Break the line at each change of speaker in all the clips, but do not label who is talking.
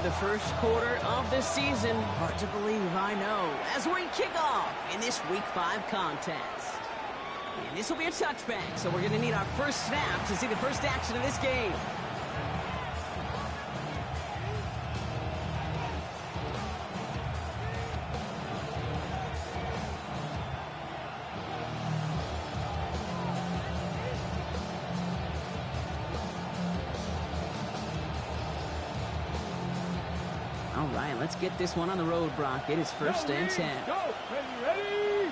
the first quarter of the season. Hard to believe, I know, as we kick off in this Week 5 contest. And this will be a touchback, so we're going to need our first snap to see the first action of this game. All right, let's get this one on the road, Brock. It is first and 10.
Go! Ready!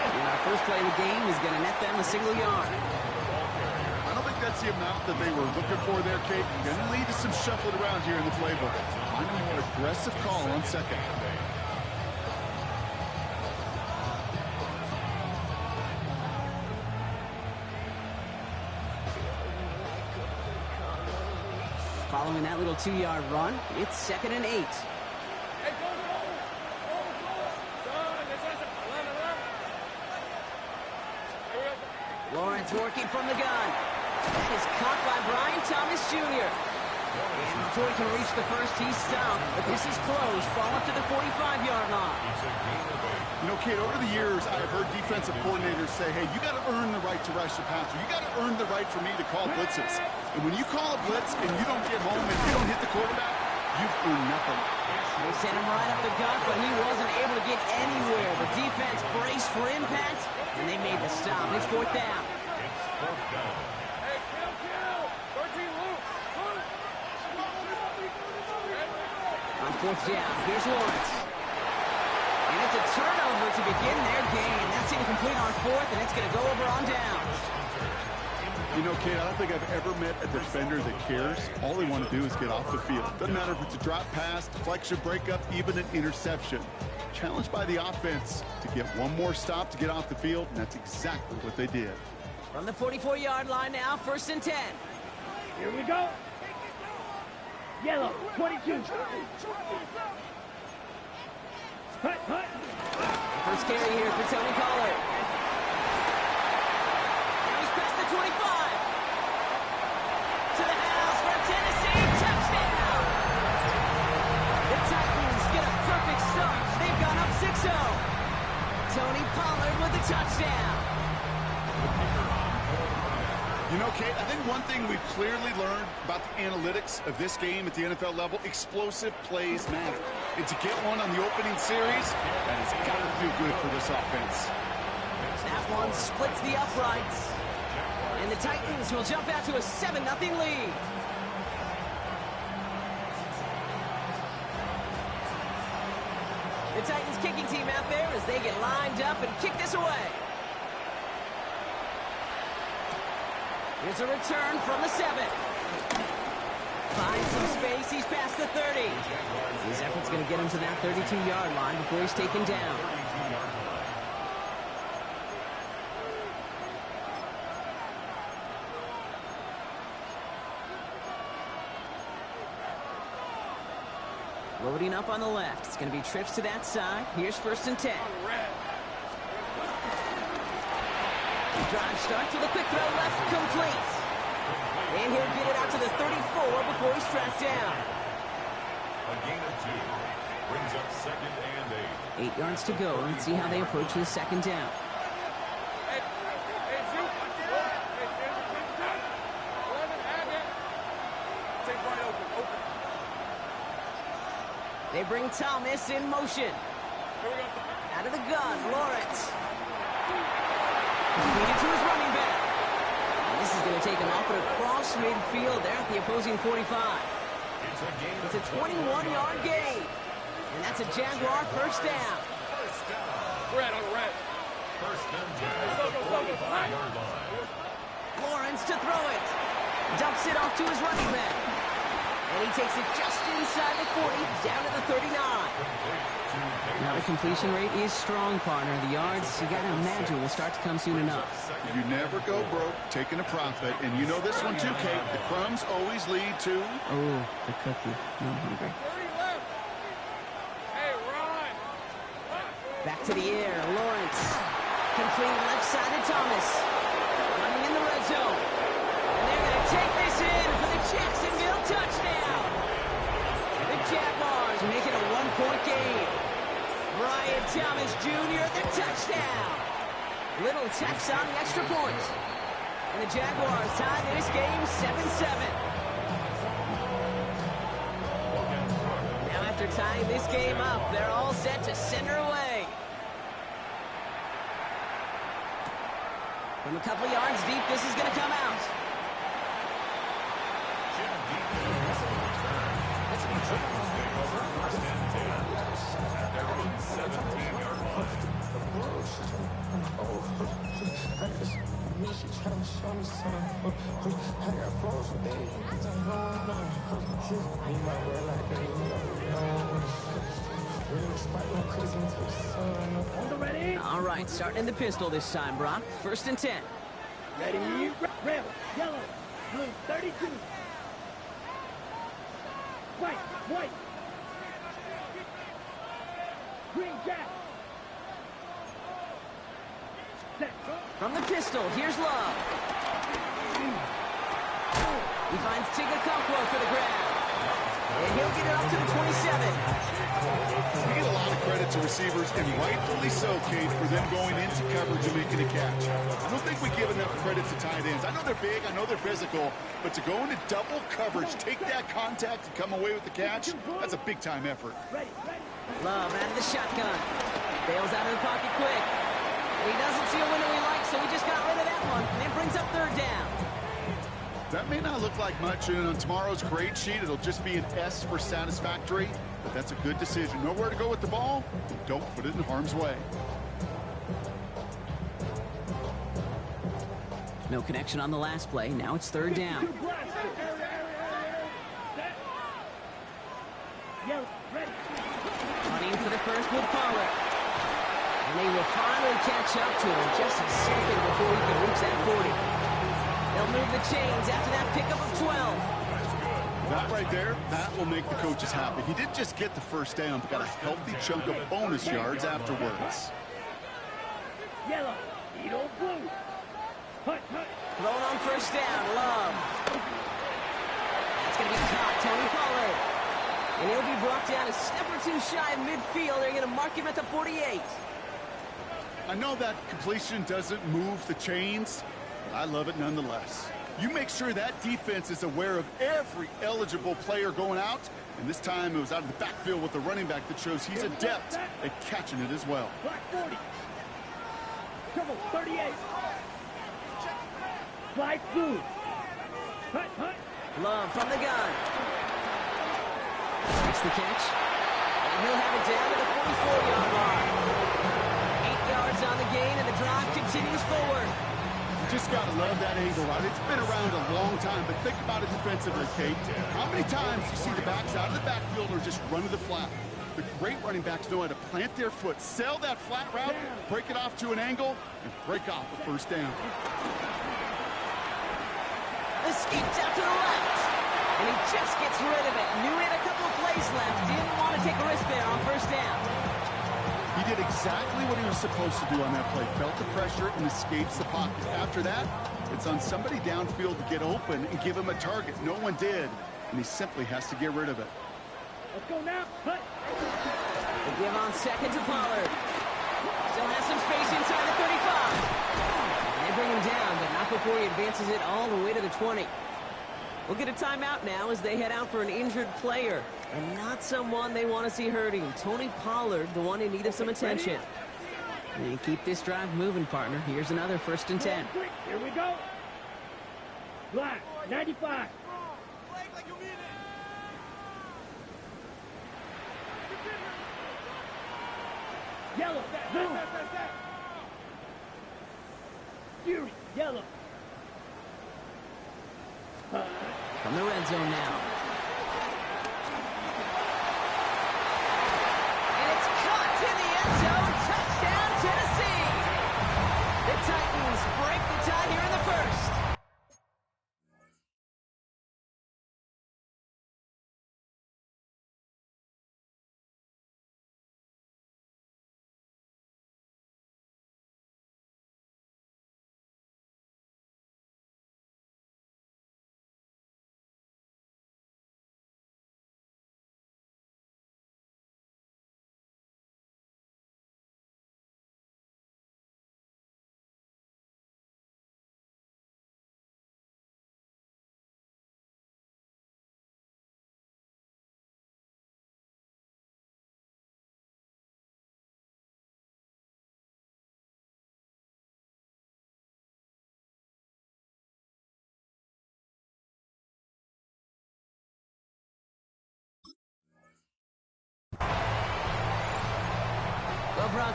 And our first play of the game is going to net them a single yard.
I don't think that's the amount that they were looking for there, Kate. Going to lead to some shuffling around here in the playbook. Finding a more aggressive call on second.
Following that little 2-yard run, it's 2nd and 8. Lawrence working from the gun. That is caught by Brian Thomas Jr. And before he can reach the first, he's stopped. But this is close. Ball up to the 45-yard line.
You know, Kate, over the years, I've heard defensive coordinators say, hey, you got to earn the right to rush the passer. You got to earn the right for me to call blitzes. And when you call a blitz and you don't get home and you don't hit the quarterback, you've earned nothing.
They sent him right up the gut, but he wasn't able to get anywhere. The defense braced for impact, and they made the stop. It's 4th down. On 4th down, here's Lawrence. And it's a turnover to begin their game. That's incomplete on 4th, and it's going to go over on downs.
You know, Kate, I don't think I've ever met a defender that cares. All they want to do is get off the field. Doesn't matter if it's a drop pass, deflection, breakup, even an interception. Challenged by the offense to get one more stop to get off the field, and that's exactly what they did.
From the 44-yard line now, 1st and 10.
Here we go. Yellow, 22. Hut.
First carry here for Tony Pollard. Now he's past the 25. To the house for a Tennessee touchdown. The Titans get a perfect start. They've gone up 6-0. Tony Pollard with the touchdown.
You know, Kate, I think one thing we've clearly learned about the analytics of this game at the NFL level, explosive plays matter. And to get one on the opening series, that has got to feel good for this offense.
That one splits the uprights. And the Titans will jump out to a 7-0 lead. The Titans kicking team out there as they get lined up and kick this away. Here's a return from the 7. Finds some space. He's past the 30. His effort's going to get him to that 32-yard line before he's taken down. Loading up on the left. It's going to be trips to that side. Here's 1st and 10. Drive start to the quick throw left, complete. And he'll get it out to the 34 before he's tracked down.
A gain of 2 brings up 2nd and 8.
8 yards to go. Let's see how they approach the 2nd down. They bring Thomas in motion. Out of the gun, Lawrence. Completed to his running back. And this is going to take him up and across midfield there at the opposing 45. It's a 21-yard gain. And that's a Jaguar first down.
Red on the red.
First and 10 at the 45-yard line.
Lawrence to throw it. Dumps it off to his running back. And he takes it just inside the 40, down to the 39. Now the completion rate is strong, partner. The yards, you got to imagine, will start to come soon enough.
You never go broke taking a profit. And you know this one too, Kate. The crumbs always lead to...
Oh, the cookie. I'm hungry.
Hey, Ron.
Back to the air. Lawrence. Complete left side to Thomas. Running in the red zone. And they're going to take this Jacksonville touchdown. The Jaguars make it a one-point game. Brian Thomas Jr. the touchdown. Little text on the extra point. And the Jaguars tie this game 7-7. Now after tying this game up, they're all set to send her away. From a couple yards deep, this is going to come out. All right, starting in the pistol this time, Brock. 1st and 10.
Ready? Red, yellow, blue, 32. White. Green jack. Set.
From the pistol, here's Love. He finds Tigakokwo for the grab. And he'll get it up to the 27.
We get a lot of credit to receivers, and rightfully so, Kate, for them going into coverage and making a catch. I don't think we give enough credit to tight ends. I know they're big, I know they're physical, but to go into double coverage, take that contact, and come away with the catch, that's a big-time effort.
Love out of the shotgun. Bails out of the pocket quick. And he doesn't see a window he likes, so he just got rid of that one. And it brings up 3rd down.
That may not look like much, and on tomorrow's grade sheet, it'll just be an S for satisfactory, but that's a good decision. Know where to go with the ball, and don't put it in harm's way.
No connection on the last play. Now it's 3rd down. Running for the first with Pollard. And they will finally catch up to him just a second before he can reach that 40. They'll move the chains after that pickup of 12.
That right there, that will make the coaches happy. He didn't just get the 1st down, but got a healthy chunk of bonus yards afterwards.
Yellow, Edo blue. Hut.
Thrown on 1st down, Love. That's going to be caught, Tony Pollard. And he'll be brought down a step or two shy of midfield. They're going to mark him at the 48.
I know that completion doesn't move the chains, but I love it nonetheless. You make sure that defense is aware of every eligible player going out, and this time it was out of the backfield with the running back that shows he's adept at catching it as well.
Black 40. Trouble 38. Black blue. Hut.
Love from the gun. Makes the catch. And he'll have it down to the 44-yard line. 8 yards on the gain, and the drive continues forward.
Just got to love that angle, right? It's been around a long time, but think about it defensively, Kate. How many times you see the backs out of the backfield or just run to the flat? The great running backs know how to plant their foot, sell that flat route, break it off to an angle, and break off a 1st down.
Escapes out to the left. And he just gets rid of it. Knew he had a couple of plays left. Didn't want to take a risk there on 1st down.
He did exactly what he was supposed to do on that play. Felt the pressure and escapes the pocket. After that, it's on somebody downfield to get open and give him a target. No one did, and he simply has to get rid of it.
Let's go now. Hut.
They give on 2nd to Pollard. Still has some space inside the 35. And they bring him down, but not before he advances it all the way to the 20. We'll get a timeout now as they head out for an injured player. And not someone they want to see hurting. Tony Pollard, the one in need of some attention. And you keep this drive moving, partner. Here's another 1st and 10.
Here we go. Black, 95. Yellow, blue. Fury, yellow.
From the red zone now.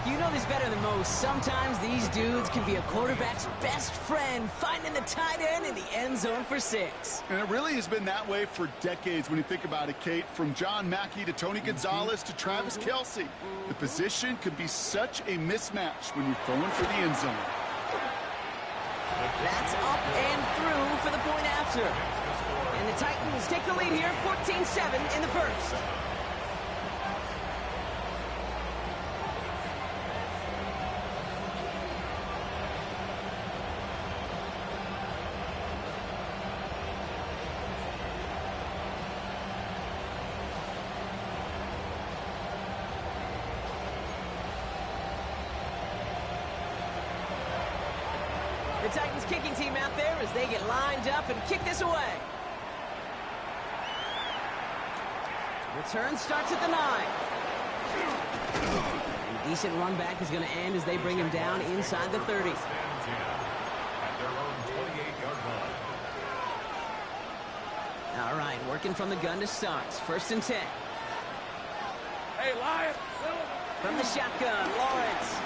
you know this better than most. Sometimes these dudes can be a quarterback's best friend, finding the tight end in the end zone for 6.
And it really has been that way for decades when you think about it, Kate. From John Mackey to Tony Gonzalez to Travis Kelce. The position can be such a mismatch when you're throwing for the end zone.
That's up and through for the point after. And the Titans take the lead here, 14-7 in the first. The Titans kicking team out there as they get lined up and kick this away. Return starts at the 9. And a decent run back is going to end as they bring him down inside the 30.
At their own 28-yard line.
All right, working from the gun to start. 1st and 10.
Hey, Lion.
From the shotgun, Lawrence.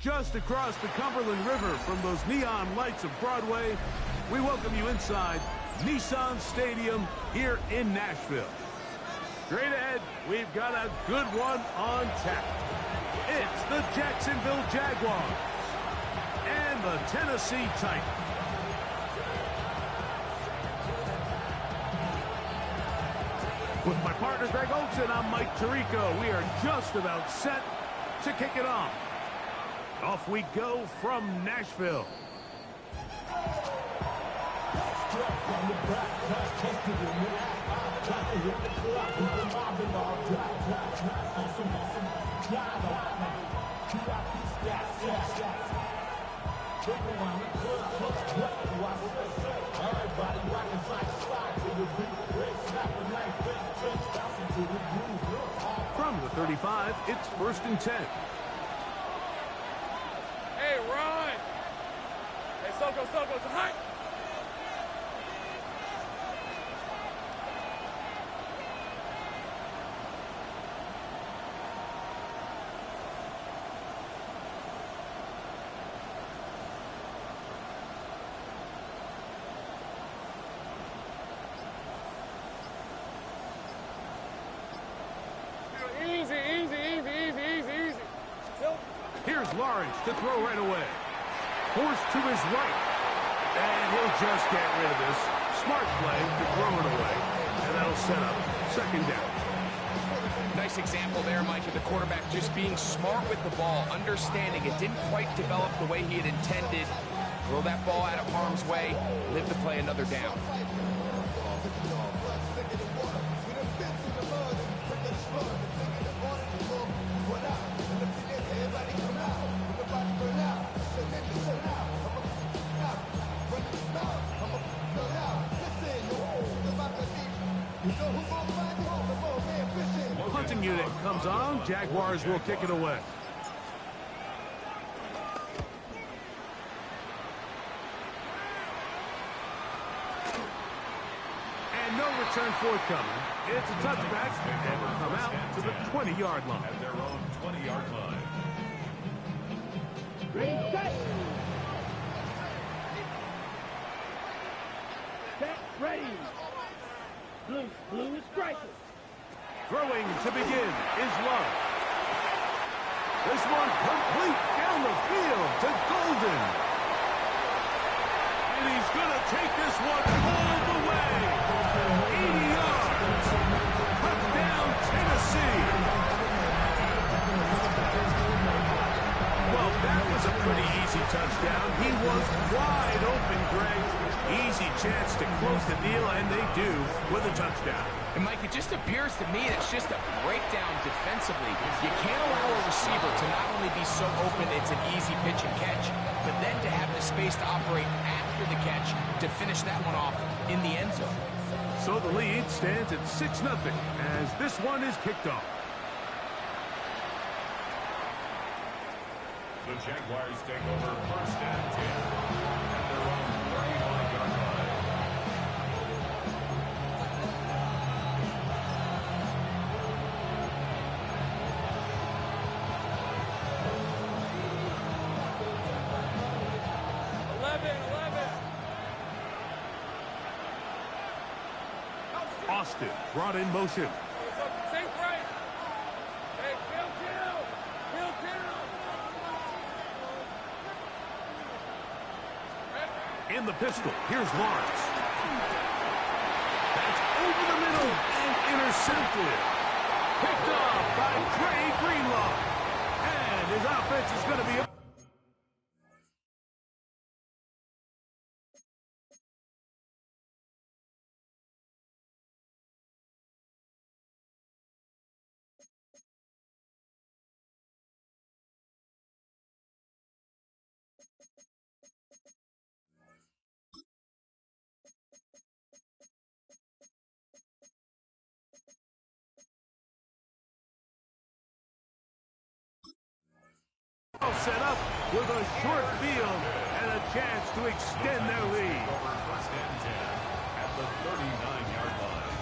just across the Cumberland River from those neon lights of Broadway, we welcome you inside Nissan Stadium here in Nashville. Straight ahead, we've got a good one on tap. It's the Jacksonville Jaguars and the Tennessee Titans. With my partner Greg Olson, I'm Mike Tirico. We are just about set to kick it off. Off we go from Nashville. From the 35, it's 1st and 10.
Hey, run! Hey, Soko, it's a hike! Easy.
Here's Lawrence to throw right away. Forced to his right. And he'll just get rid of this. Smart play to throw it away. And that'll set up 2nd down.
Nice example there, Mike, of the quarterback just being smart with the ball, understanding it didn't quite develop the way he had intended. Throw that ball out of harm's way, live to play another down.
Punting unit comes on. Jaguars will kick it away. And no return forthcoming. It's a touchback and will come out to the 20-yard line.
At their own 20-yard line.
Ready, set. Set, ready. Blue is striking.
Throwing to begin is Love. This one complete down the field to Golden. And he's going to take this one all the way. 80 yards. Touchdown, Tennessee. Well, that was a pretty easy touchdown. He was wide open, Greg. Easy chance to close the deal, and they do with a touchdown.
And, Mike, it just appears to me that's just a breakdown defensively. You can't allow a receiver to not only be so open it's an easy pitch and catch, but then to have the space to operate after the catch to finish that one off in the end zone.
So the lead stands at 6-0 as this one is kicked off.
The Jaguars take over 1st and 10 at their own 35-yard line.
Austin brought in motion.
Safe right. Hey, kill.
In the pistol, here's Lawrence. That's over the middle and intercepted. Picked off by Trey Greenlaw. And his offense is going to be up. Set up with a short field and a chance to extend their lead.
Over 1st and 10 at the 39-yard line.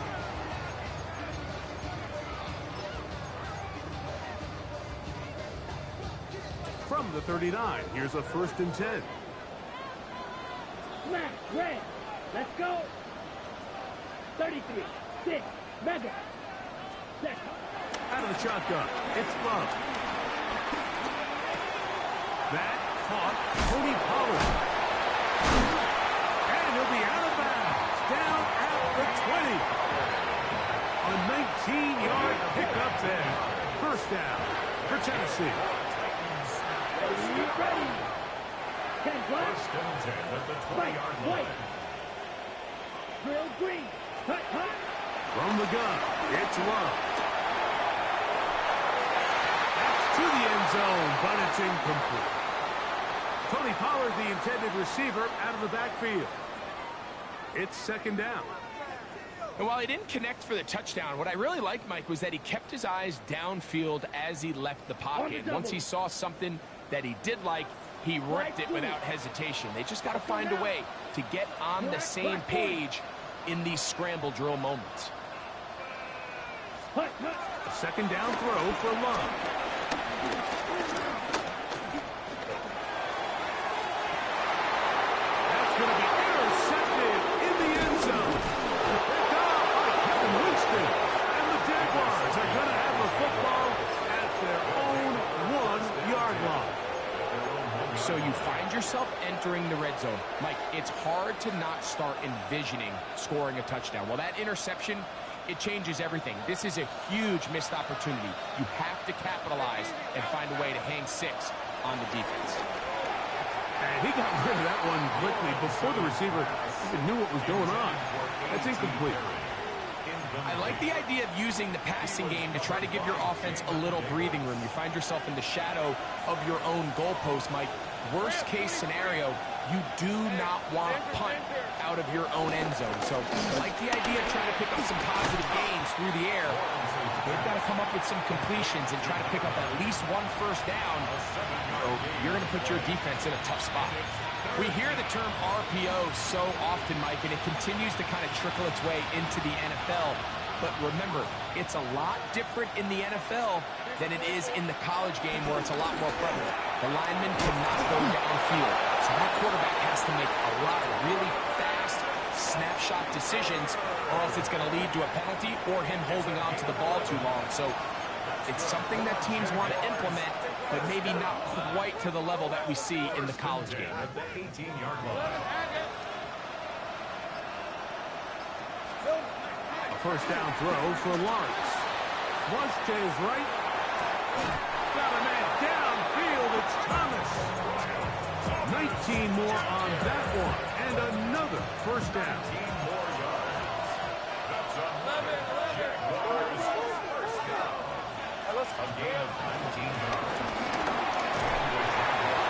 from the 39. Here's a 1st and 10.
Smash, red. Let's go. 33, 6, mega. Set.
Out of the shotgun, it's Love. That caught Tony Pollard. And he'll be out of bounds, down at the 20. A 19-yard pickup there. 1st down for Tennessee.
Ready. 10 black.
First and 10 at the
White,
20-yard
white.
line.
Drill green. Cut, cut.
From the gun, it's Love. That's to the end zone, but it's incomplete. Tony Pollard, the intended receiver, out of the backfield. It's 2nd down.
And while he didn't connect for the touchdown, what I really liked, Mike, was that he kept his eyes downfield as he left the pocket. Once he saw something that he did like, he ripped it without hesitation. They just got to find a way to get on the same page in these scramble drill moments.
A 2nd down throw for Love. That's going to be intercepted in the end zone. Picked off by Kevin Winston. And the Jaguars are going to have the football at their own 1-yard line.
So you find yourself entering the red zone. Mike, it's hard to not start envisioning scoring a touchdown. Well, that interception, it changes everything. This is a huge missed opportunity. You have to capitalize and find a way to hang 6 on the defense.
And he got rid of that one quickly before the receiver even knew what was going on. That's incomplete.
I like the idea of using the passing game to try to give your offense a little breathing room. You find yourself in the shadow of your own goalpost, Mike. Worst case scenario, you do not want to punt out of your own end zone. So I like the idea of trying to pick up some positive gains through the air. They've got to come up with some completions and try to pick up at least 1 first down, or you're going to put your defense in a tough spot. We hear the term RPO so often, Mike, and it continues to kind of trickle its way into the NFL. But remember, it's a lot different in the NFL than it is in the college game where it's a lot more prevalent. The lineman cannot go downfield, so that quarterback has to make a lot of really fast snapshot decisions, or else it's going to lead to a penalty or him holding on to the ball too long. So it's something that teams want to implement, but maybe not quite to the level that we see in the college game.
At the 18-yard line.
A 1st down throw for Lawrence. Flush to his right. Got a man downfield. It's Thomas. 19 more on that one. And another 1st down.
19 more yards. That's another Jaguars first down. Again, 19 yards.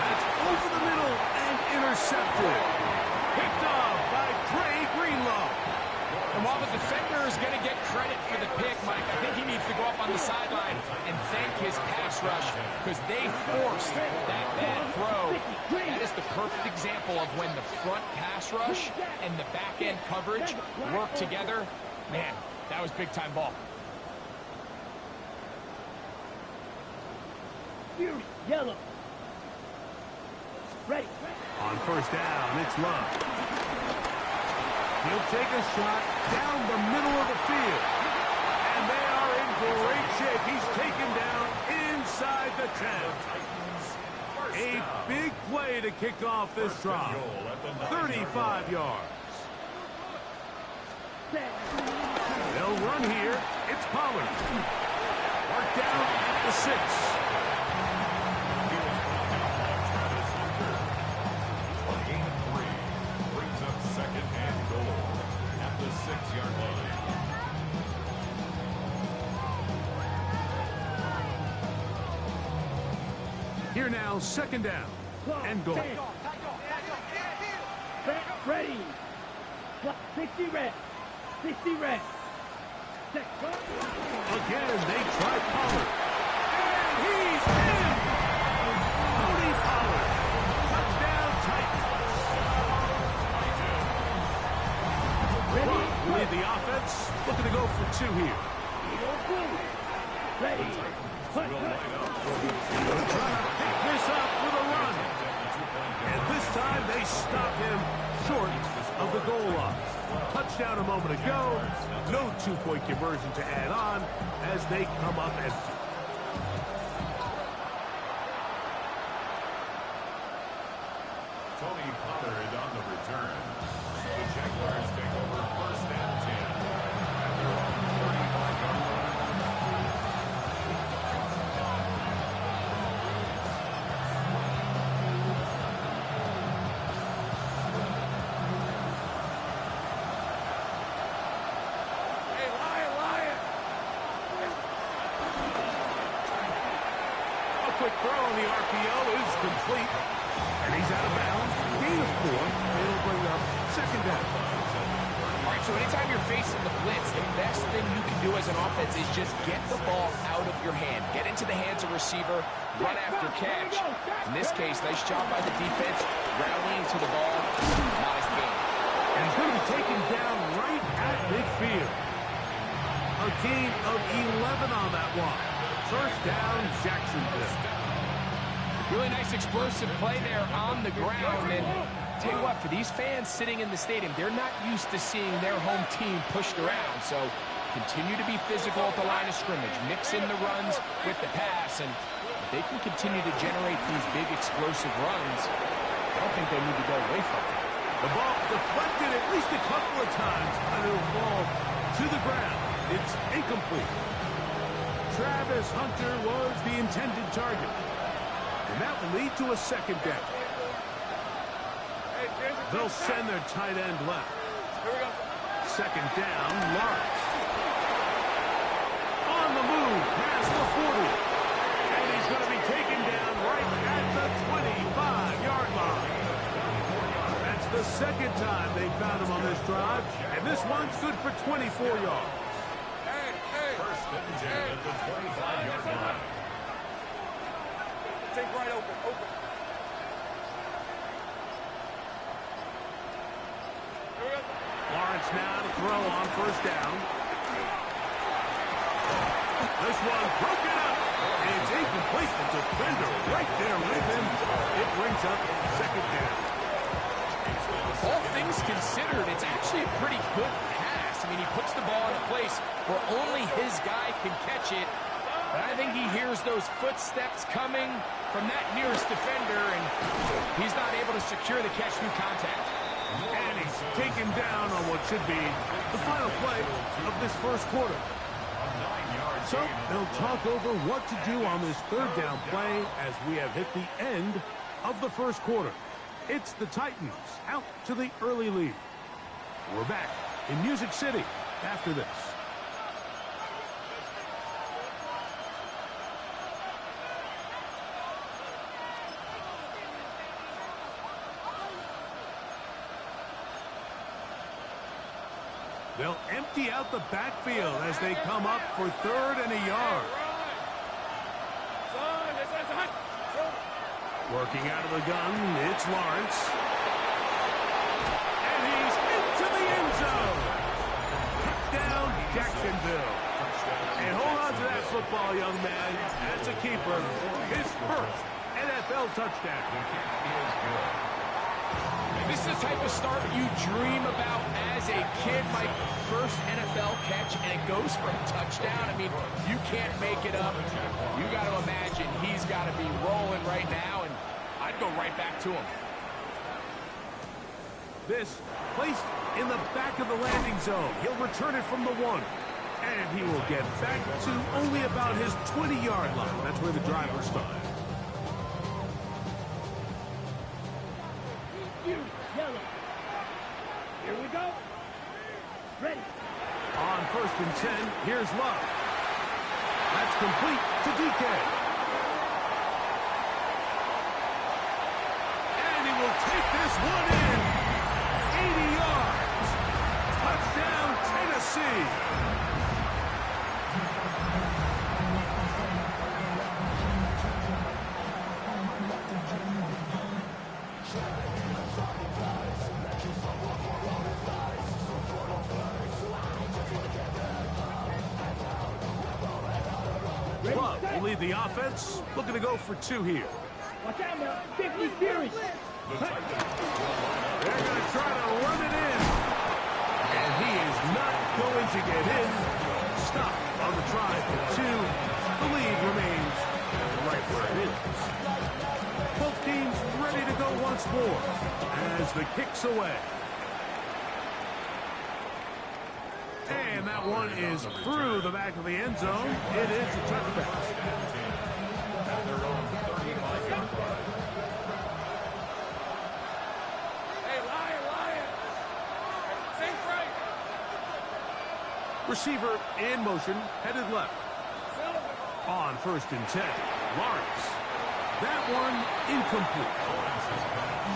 That's over the middle and intercepted. Picked off by Dre Greenlaw.
And while the defender is going to get credit for the pick, Mike, I think he needs to go up on the sideline and thank his pass rush because they forced that bad throw. That is the perfect example of when the front pass rush and the back-end coverage work together. Man, that was big-time ball.
Fury, yellow. Ready.
On 1st down, it's Love. He'll take a shot down the middle of the field. And they are in great shape. He's taken down inside the 10. A big play to kick off this drive. 35 yards. They'll run here. It's Pollard. Marked down at the 6.
Brings up 2nd and goal at the 6-yard line.
Here now, 2nd down and goal.
Ready. 60 red. 60 red.
Again, they try Pollard. And he's in! Tony Pollard. Touchdown Titans. Gloc will lead the offense. Looking to go for 2 here.
Ready. Punt.
They'll try to pick this up with a run. And this time they stop him short of the goal line. Touchdown a moment ago. No two-point conversion to add on as they come up empty.
Tony Pollard on the return. The Jaguars take over first and 10 at their own 35-yard line.
Hey, Lion!
A quick throw on the RPO is complete. And he's out of bounds. Gain of 4. It'll bring up second down.
All right, so anytime you're facing the blitz, the best thing you can do as an offense is just get the ball out of your hand. Get into the hands of receiver, run after catch. In this case, nice job by the defense, rallying to the ball. Nice game.
And he's going to be taken down right at midfield. A gain of 11 on that one. First down, Jacksonville.
Really nice explosive play there on the ground. And tell you what, for these fans sitting in the stadium, they're not used to seeing their home team pushed around. So continue to be physical at the line of scrimmage. Mix in the runs with the pass. And if they can continue to generate these big explosive runs, I don't think they need to go away from it.
The ball deflected at least a couple of times, and it'll fall to the ground. It's incomplete. Travis Hunter was the intended target. And that will lead to a second down. They'll send their tight end left.
Here we go.
Second down, Lawrence. On the move, past the 40. And he's going to be taken down right at the 25-yard line. That's the second time they found him on this drive. And this one's good for 24 yards.
First and 10 at the 25-yard line.
Take right open. Here we go.
Lawrence now to throw on first down. This one broken up. And it's incomplete. The defender right there with him. It brings up second down.
All things considered, it's actually a pretty good pass. I mean, he puts the ball in a place where only his guy can catch it. But I think he hears those footsteps coming from that nearest defender, and he's not able to secure the catch through contact.
And he's taken down on what should be the final play of this first quarter. So they'll talk over what to do on this third down play as we have hit the end of the first quarter. It's the Titans out to the early lead. We're back in Music City after this. They'll empty out the backfield as they come up for third and a yard. Working out of the gun, it's Lawrence. And he's into the end zone. Touchdown, Jacksonville. And hold on to that football, young man. That's a keeper. His first NFL touchdown.
This is the type of start you dream about as a kid. My first NFL catch, and it goes for a touchdown. I mean, you can't make it up. You got to imagine he's got to be rolling right now, and I'd go right back to him.
This placed in the back of the landing zone. He'll return it from the 1. And he will get back to only about his 20-yard line. That's where the drive will start.
Yellow. Here we go. Ready.
On first and 10, here's Love. That's complete to DK. And he will take this one in. 80 yards. Touchdown, Tennessee. will lead the offense, looking to go for 2 here.
Watch out now. 50 series.
They're going to try to run it in. And he is not going to get in. Stop on the try for 2. The lead remains right where it is. Both teams ready to go once more as the kick's away. And that one is through the back of the end zone. It is a touchback.
At their own 35-yard line.
Hey, Lion! Think right!
Receiver in motion, headed left. On 1st and 10, Lawrence. That one incomplete.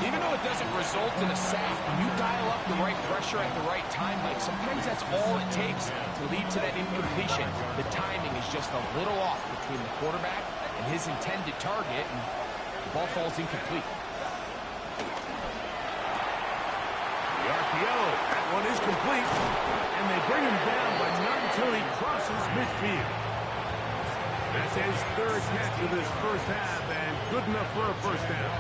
Even though it doesn't result in a sack, when you dial up the right pressure at the right time, Mike, sometimes that's all it takes to lead to that incompletion. The timing is just a little off between the quarterback and his intended target, and the ball falls incomplete.
The RPO, that one is complete, and they bring him down, but not until he crosses midfield. That's his 3rd catch of this first half, and good enough for a first down.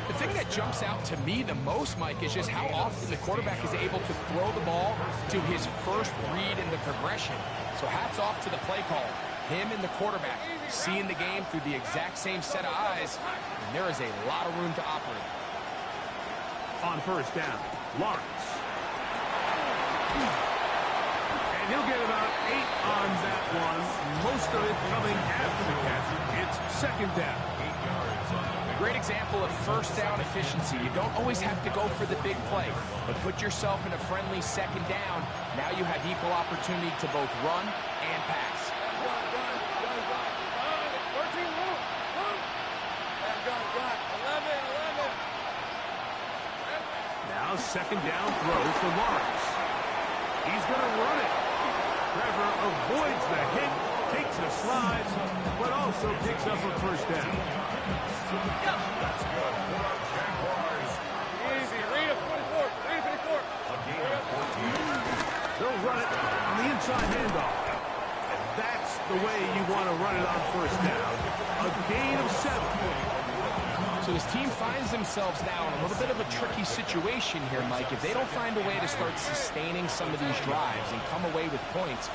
The thing that jumps out to me the most, Mike, is just how often the quarterback is able to throw the ball to his first read in the progression. So hats off to the play caller. Him and the quarterback seeing the game through the exact same set of eyes, and there is a lot of room to operate.
On 1st down, Lawrence. And he'll get about 8 on that one. Most of it coming after the catch. It's 2nd down.
8 yards on the
Great example of first down efficiency. You don't always have to go for the big play, but put yourself in a friendly 2nd down. Now you have equal opportunity to both run and pass.
13, move! Got 11.
Now 2nd down throw for Lawrence. He's going to run it. Trevor avoids the hit, takes a slide, but also picks up a first down.
That's good for our Jaguars.
Easy. Read it, 44. Read it, 54.
A gain of 14.
They'll run it on the inside handoff. And that's the way you want to run it on 1st down. A gain of 7.
So this team finds themselves now in a little bit of a tricky situation here, Mike. If they don't find a way to start sustaining some of these drives and come away with points,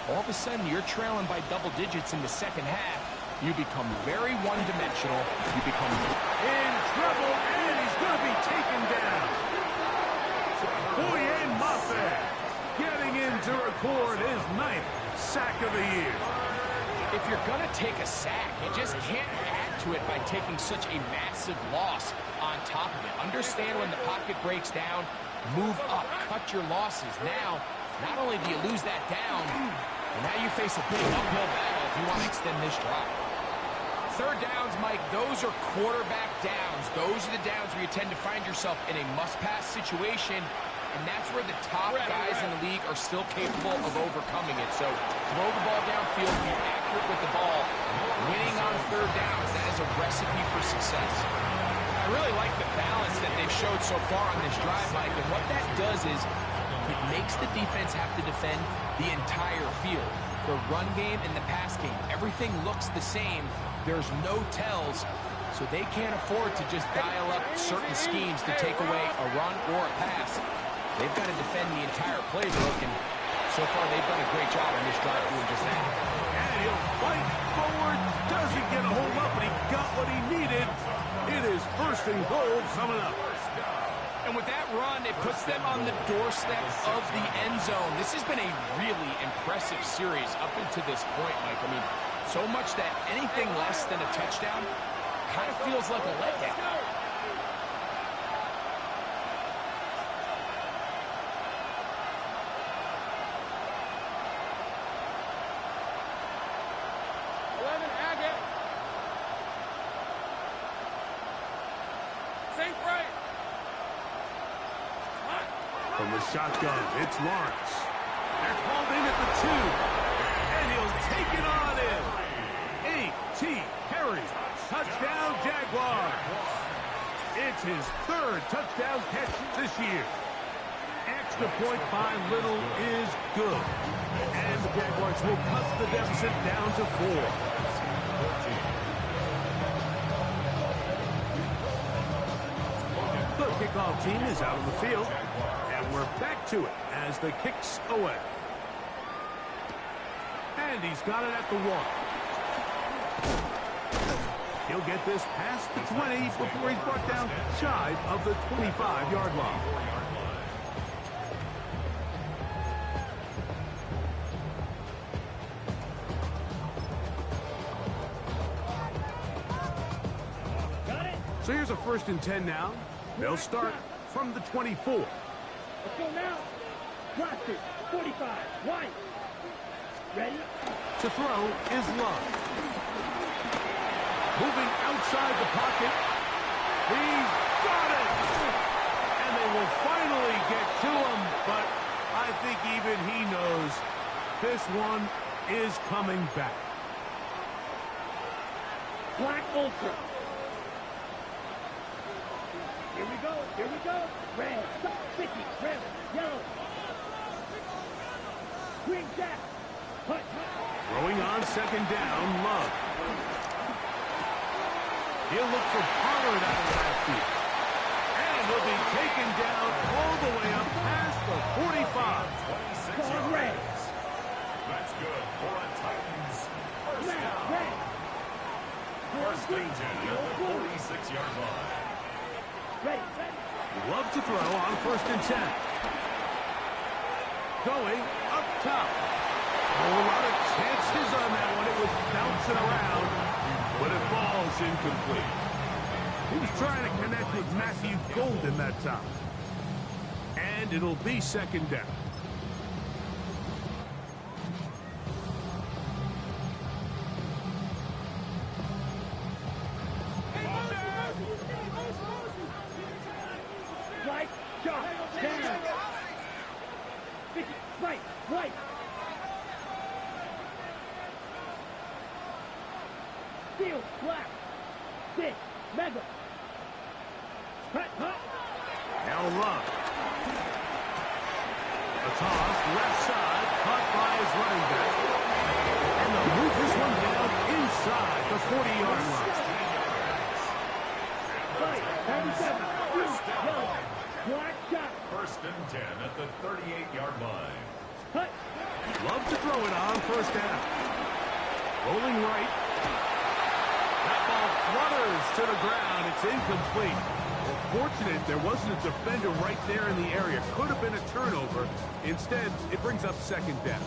all of a sudden you're trailing by double digits in the 2nd half. You become very one-dimensional. You become
In trouble, and he's going to be taken down. Boye Mafe getting in to record his 9th sack of the year.
If you're going to take a sack, you just can't add to it by taking such a massive loss on top of it. Understand when the pocket breaks down, move up, cut your losses. Now, not only do you lose that down, but now you face a big uphill battle if you want to extend this drive. 3rd downs, Mike, those are quarterback downs. Those are the downs where you tend to find yourself in a must-pass situation, and that's where the top guys in the league are still capable of overcoming it. So throw the ball downfield, be accurate with the ball. Winning on 3rd downs, that is a recipe for success. I really like the balance that they've showed so far on this drive, Mike, and what that does is it makes the defense have to defend the entire field. The run game and the pass game, everything looks the same. There's no tells, so they can't afford to just dial up certain schemes to take away a run or a pass. They've got to defend the entire playbook, and so far they've done a great job on this drive doing just that.
And he'll fight forward, doesn't get a hold up, but he got what he needed. It is 1st and goal coming up.
And with that run, it puts them on the doorstep of the end zone. This has been a really impressive series up until this point, Mike. I mean, so much that anything less than a touchdown kind of feels like a letdown.
Think right.
From the shotgun, it's Lawrence. They're called in at the 2. And he'll take it on in. A.T. Perry. Touchdown, Jaguars. It's his 3rd touchdown catch this year. extra point by Little is good. And the Jaguars will cut the deficit down to 4. The kickoff team is out on the field, and we're back to it as the kick's away. And he's got it at the 1. He'll get this past the 20 before he's brought down shy of the 25-yard line. So here's a 1st and 10 now. They'll start from the 24.
Let's go now. Roster, 45, right. Ready?
To throw is Love. Moving outside the pocket. He's got it! And they will finally get to him, but I think even he knows this one is coming back.
Black Ultra. Here we go, here we go. Red, 50, red, yellow. Green jack. Hut, hut.
Throwing on 2nd down, Love. He'll look for Pollard out of the backfield. And he'll be taken down all the way up past the 45.
26 yards. That's good for a Titans. First down.
Red.
1st and 10 at the 46-yard line.
Ready, ready.
Love to throw on 1st and 10. Going up top. A lot of chances on that one. It was bouncing around, but it falls incomplete. He was trying to connect with Matthew Golden that time. And it'll be 2nd down.
Right, shot, down. 50, right, right. Field, black. 6, mega. Hut, hut.
Now Love. A toss, left side, caught by his running back. And they'll move this one down inside the 40-yard line.
Right, 97, blue, yellow. Black shot.
1st and 10 at the 38-yard line.
Hut.
Love to throw it on 1st down. Rolling right. That ball flutters to the ground. It's incomplete. Well, fortunate there wasn't a defender right there in the area. Could have been a turnover. Instead, it brings up 2nd down.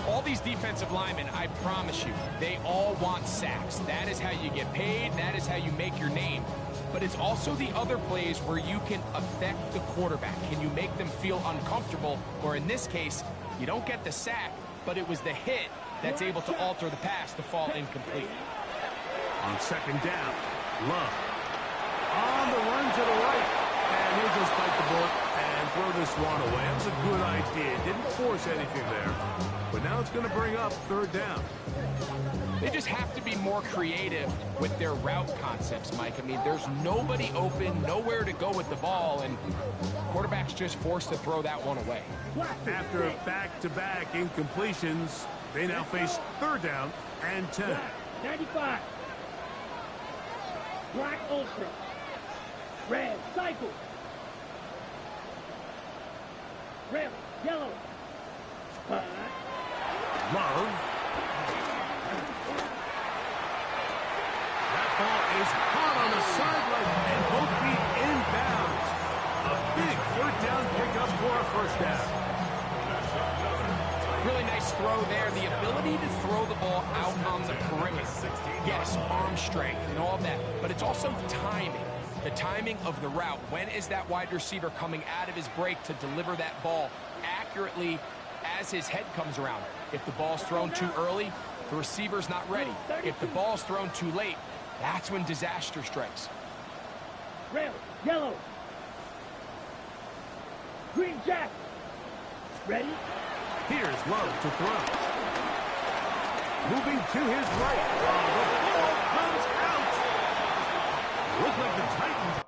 All these defensive linemen, I promise you, they all want sacks. That is how you get paid. That is how you make your name. But it's also the other plays where you can affect the quarterback. Can you make them feel uncomfortable? Or in this case, you don't get the sack, but it was the hit that's able to alter the pass to fall incomplete.
On 2nd down, Love. On the run to the right. And he'll just bite the bullet and throw this one away. That was a good idea. Didn't force anything there. But now it's going to bring up 3rd down.
They just have to be more creative with their route concepts, Mike. I mean, there's nobody open, nowhere to go with the ball, and quarterback's just forced to throw that one away.
After back-to-back incompletions, they now face 3rd down and 10.
Black, 95. Black Ultra. Red, cycle. Red, yellow. Hut.
Love. That ball is caught on the sideline and both feet inbounds. A big 3rd down pickup for a 1st down.
Really nice throw there. The ability to throw the ball out on the perimeter. Yes, arm strength and all that, but it's also timing. The timing of the route. When is that wide receiver coming out of his break to deliver that ball accurately as his head comes around? If the ball's thrown too early, the receiver's not ready. If the ball's thrown too late, that's when disaster strikes.
Red, yellow. Green jack. Ready?
Here's Love to throw. Moving to his right. The ball comes out. Looked like the Titans